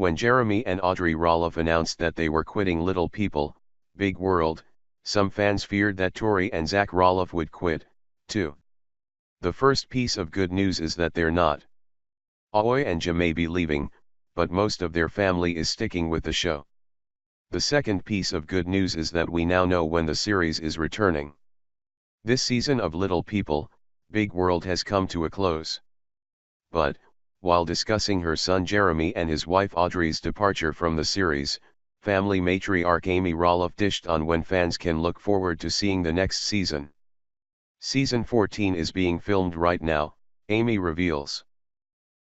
When Jeremy and Audrey Roloff announced that they were quitting Little People, Big World, some fans feared that Tori and Zach Roloff would quit, too. The first piece of good news is that they're not. Aoi and Ja may be leaving, but most of their family is sticking with the show. The second piece of good news is that we now know when the series is returning. This season of Little People, Big World has come to a close. But, while discussing her son Jeremy and his wife Audrey's departure from the series, family matriarch Amy Roloff dished on when fans can look forward to seeing the next season. Season 14 is being filmed right now, Amy reveals.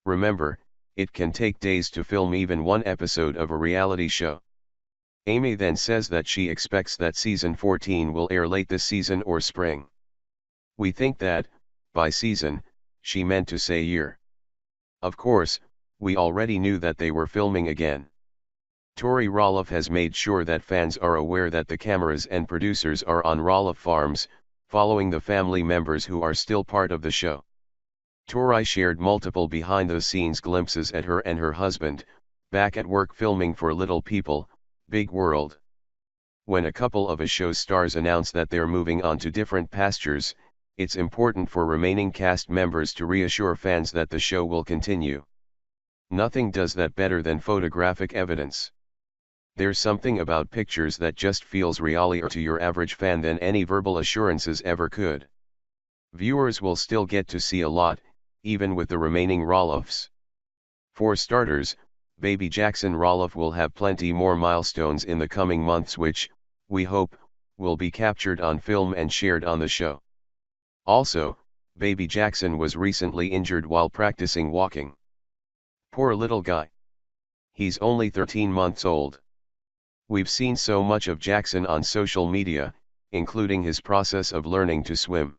Remember, it can take days to film even one episode of a reality show. Amy then says that she expects that season 14 will air late this season or spring. We think that, by season, she meant to say year. Of course, we already knew that they were filming again. Tori Roloff has made sure that fans are aware that the cameras and producers are on Roloff Farms, following the family members who are still part of the show. Tori shared multiple behind-the-scenes glimpses at her and her husband, back at work filming for Little People, Big World. When a couple of a show's stars announce that they're moving on to different pastures, it's important for remaining cast members to reassure fans that the show will continue. Nothing does that better than photographic evidence. There's something about pictures that just feels realier to your average fan than any verbal assurances ever could. Viewers will still get to see a lot, even with the remaining Roloffs. For starters, baby Jackson Roloff will have plenty more milestones in the coming months which, we hope, will be captured on film and shared on the show. Also, baby Jackson was recently injured while practicing walking. Poor little guy. He's only 13 months old. We've seen so much of Jackson on social media, including his process of learning to swim.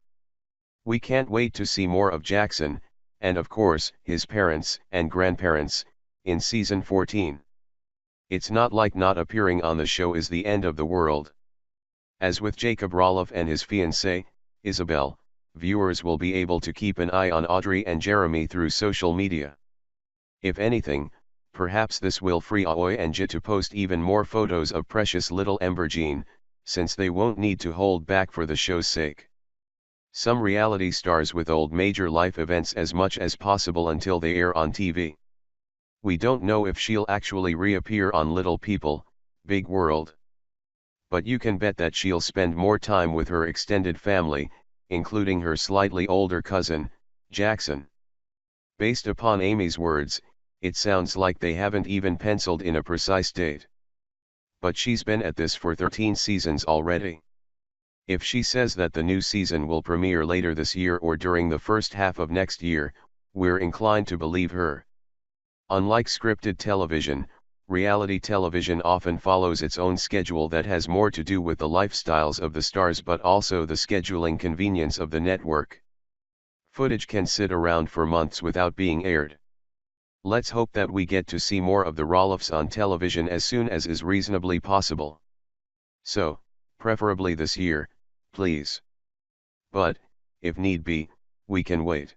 We can't wait to see more of Jackson, and of course, his parents and grandparents, in season 14. It's not like not appearing on the show is the end of the world. As with Jacob Roloff and his fiancée, Isabel, viewers will be able to keep an eye on Audrey and Jeremy through social media. If anything, perhaps this will free Aoi and Ja to post even more photos of precious little Emberjean, since they won't need to hold back for the show's sake. Some reality stars withhold major life events as much as possible until they air on TV. We don't know if she'll actually reappear on Little People, Big World. But you can bet that she'll spend more time with her extended family, including her slightly older cousin, Jackson. Based upon Amy's words, it sounds like they haven't even penciled in a precise date. But she's been at this for 13 seasons already. If she says that the new season will premiere later this year or during the first half of next year, we're inclined to believe her. Unlike scripted television, reality television often follows its own schedule that has more to do with the lifestyles of the stars but also the scheduling convenience of the network. Footage can sit around for months without being aired. Let's hope that we get to see more of the Roloffs on television as soon as is reasonably possible. So, preferably this year, please. But, if need be, we can wait.